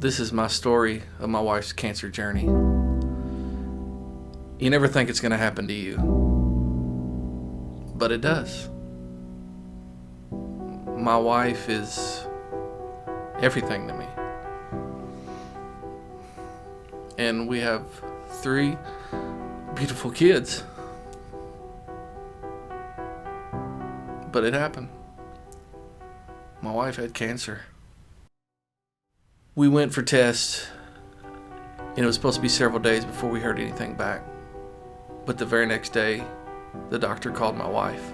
This is my story of my wife's cancer journey. You never think it's going to happen to you, but it does. My wife is everything to me. And we have 3 beautiful kids. But it happened. My wife had cancer. We went for tests, and it was supposed to be several days before we heard anything back. But the very next day, the doctor called my wife.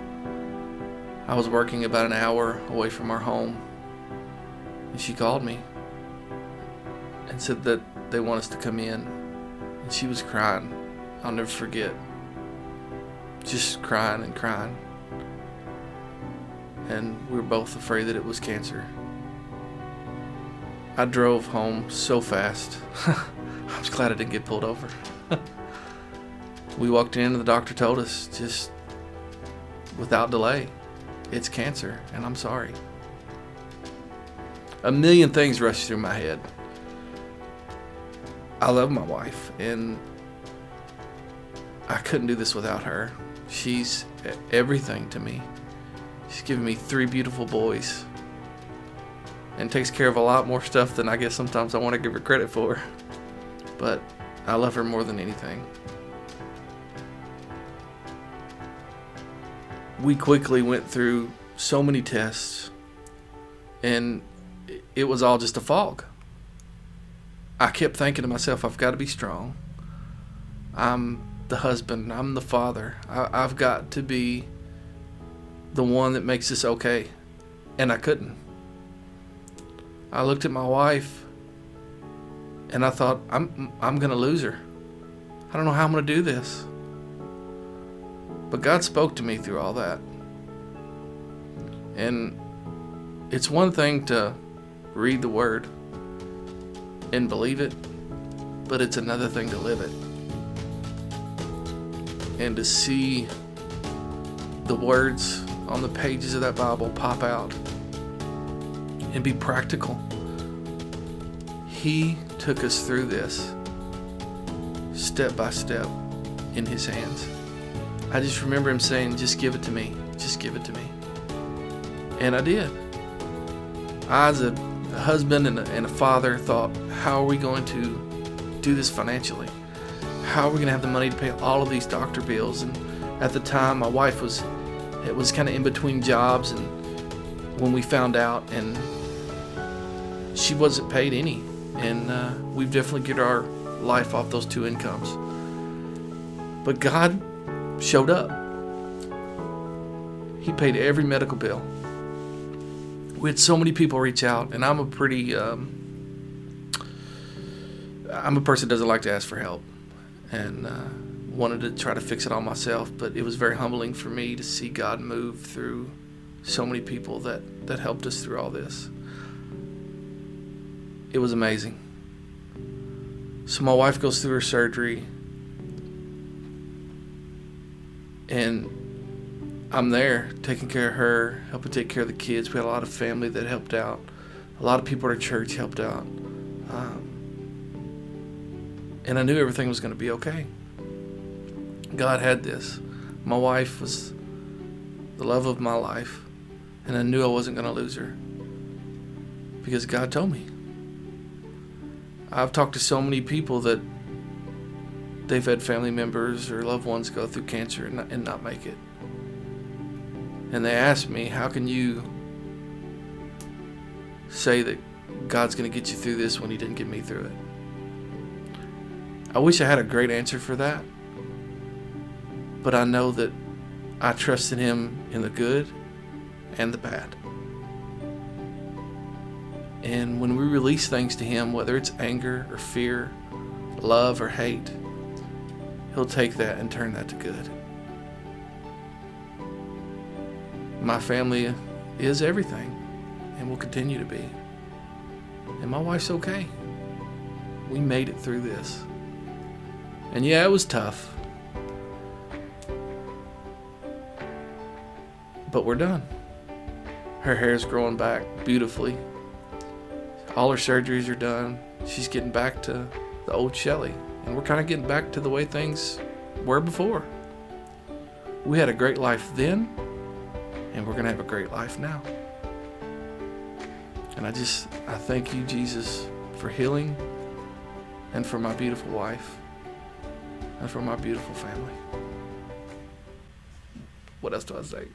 I was working about an hour away from our home, and she called me and said that they want us to come in. And she was crying. I'll never forget. Just crying and crying. And we were both afraid that it was cancer. I drove home so fast. I was glad I didn't get pulled over. We walked in and the doctor told us, just without delay, it's cancer and I'm sorry. A million things rushed through my head. I love my wife and I couldn't do this without her. She's everything to me. She's given me 3 beautiful boys and takes care of a lot more stuff than I guess sometimes I want to give her credit for. But I love her more than anything. We quickly went through so many tests, and it was all just a fog. I kept thinking to myself, I've got to be strong. I'm the husband. I'm the father. I've got to be the one that makes this okay. And I couldn't. I looked at my wife and I thought, I'm gonna lose her. I don't know how I'm gonna do this. But God spoke to me through all that. And it's one thing to read the word and believe it, but it's another thing to live it. And to see the words on the pages of that Bible pop out and be practical. He took us through this step by step in his hands. I just remember him saying, just give it to me. Just give it to me. And I did. I, as a husband and a father, thought, how are we going to do this financially? How are we going to have the money to pay all of these doctor bills? And at the time, my wife was kind of in between jobs, and when we found out, and she wasn't paid any. And we've definitely get our life off those 2 incomes. But God showed up. He paid every medical bill. We had so many people reach out, and I'm a person that doesn't like to ask for help, and wanted to try to fix it all myself. But it was very humbling for me to see God move through so many people that helped us through all this. It was amazing. So my wife goes through her surgery, and I'm there taking care of her, helping take care of the kids. We had a lot of family that helped out. A lot of people at our church helped out. And I knew everything was going to be okay. God had this. My wife was the love of my life, and I knew I wasn't going to lose her because God told me. I've talked to so many people that they've had family members or loved ones go through cancer and not make it. And they ask me, how can you say that God's going to get you through this when he didn't get me through it? I wish I had a great answer for that. But I know that I trust in him in the good and the bad. And when we release things to him, whether it's anger or fear, love or hate, he'll take that and turn that to good. My family is everything and will continue to be. And my wife's okay. We made it through this. And yeah, it was tough. But we're done. Her hair's growing back beautifully. All her surgeries are done. She's getting back to the old Shelly. And we're kind of getting back to the way things were before. We had a great life then, and we're going to have a great life now. And I thank you, Jesus, for healing, and for my beautiful wife, and for my beautiful family. What else do I say?